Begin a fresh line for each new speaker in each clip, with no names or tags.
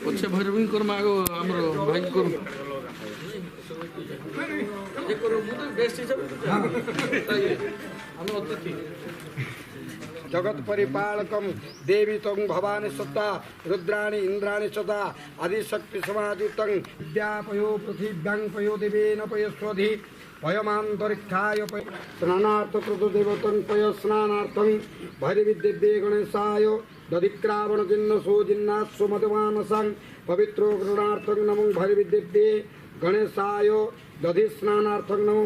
पछे भैरवी करमा आगो हमरो भाई करू जे करू मु तो बेस्ट हिसाब हम अतिथि
जगत परिपालकम देवी तंग भवानी सत्ता रुद्राणी इंद्राणी सदा आदिशक्ति समाजुतं विद्यापयो पृथिव्यां पयो देवेन पयस्वधि पयमान्तरिक्षाय स्नानार्थ कृतदेवतं पय स्नानार्थं भैरविदेव्ये गणेशाय दधिक्रावण जिन्न सोजिन्नास्व मधुमानसं पवित्रो गृणार्थं नमो भैरविदेव्ये गणेशाय दधि स्नानार्थं नमो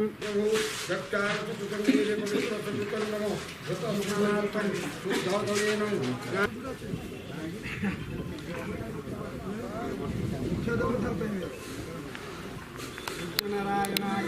नारायणाय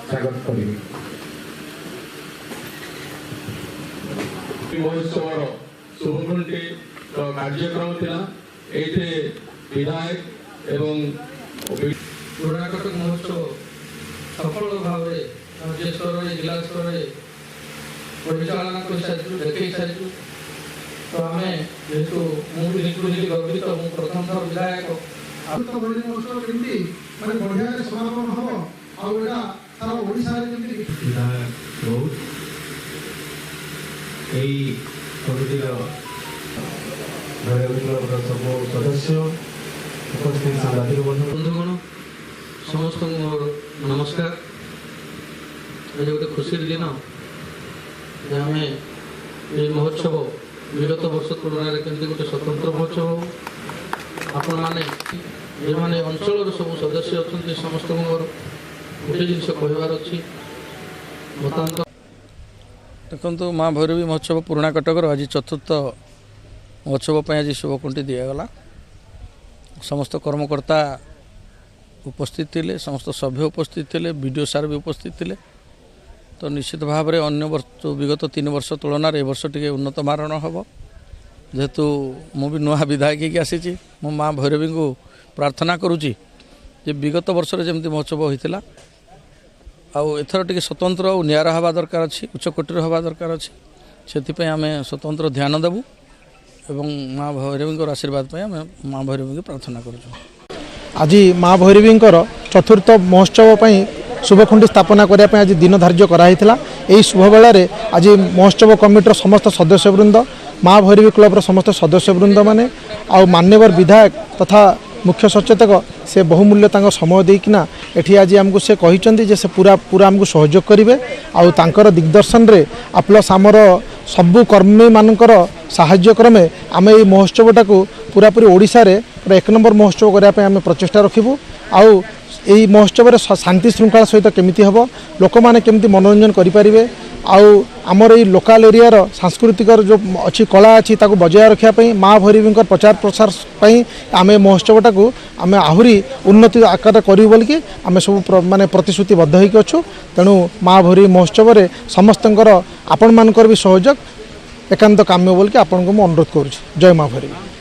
स्वागत करी महोत्सव शुभकुंठी कार्यक्रम था ये विधायक एवं
पुराकटक महोत्सव सफल भाव राज्य स्तर में जिला स्तर में परिचालना कर सारी देखे सारी तो आम जेहतु मुझे गर्वित मु प्रथम थर विधायक
महोत्सव केमती माने बढ़िया समापन हम आउडा सारा ओडिसा रे केमती
विधायक बहुत एई कमिटीर भैरवीर सब सदस्य उपस्थित सांबादिक
बंधुगण समस्त नमस्कार आज गोटे खुशी दिन आम ये महोत्सव विगत वर्ष तुलन केमती गोटे स्वतंत्र महोत्सव आपण मैंने जो मैंने अंचल सब सदस्य अच्छा समस्त गोटे जिन कहबार अच्छी मतांत देखो माँ भैरवी महोत्सव पुराणा कटकर आज चतुर्थ महोत्सव आज शुभकुंठी दिगला समस्त कर्मकर्ता उपस्थित थे समस्त सभ्य उपस्थित थे वीडियो सार भी उपस्थित थे तो निश्चित भाव में अन्य वर्ष विगत 3 वर्ष तुलन ए वर्ष टे उन्नत मारण हम जेहेतु मु भी नुआ विधायक की आसी मो माँ भैरवी को प्रार्थना करुँची विगत वर्ष जमी महोत्सव होता आउथर टे स्वतंत्र और निरा हवा दरकार अच्छी उच्चकोटर हवा दरकार अच्छी से आम स्वतंत्र ध्यान देवु एवं माँ भैरवी आशीर्वाद आम माँ भैरवी की प्रार्थना करुँ
आज माँ भैरवी चतुर्थ महोत्सव शुभकुंठी स्थापना करने आज दिन धार्य कराई यही शुभ बेल आज महोत्सव कमिटर समस्त सदस्यवृंद माँ भैरवी क्लब समस्त सदस्यवृंद माने आउ मान्यवर विधायक तथा मुख्य सचेतक से बहुमूल्य समय देकिना एठी आज आमको से कहते से पूरा पूरा आमको सहयोग करेंगे आउ तांकर दिग्दर्शन रे प्लस आमर सबू कर्मी मानकर साहाय्य क्रमे आम ये महोत्सवटा को पूरा पूरी ओडिशा रे 1 नंबर महोत्सव करने आम प्रचेषा रखिबू आउ यही महोत्सव शांति श्रृंखला सहित केमिति हम लोक मैंने केमिति मनोरंजन करें आउ आमर ये लोकाल एरियार सांस्कृतिक जो अच्छी कला अच्छी ताको बजाय रखापी माँ भैरवी प्रचार प्रसार आम महोत्सवटा को आम आहरी उन्नति आकार करूँ बोलिकी आम सब माने प्रतिश्रुतिबद्ध होइक अच्छु तेणु माँ भैरवी महोत्सव में समस्त आपण मानकर भी सहयोग एकांत काम्य बोलिकी आपन को अनुरोध करुँ। जय माँ भैरवी।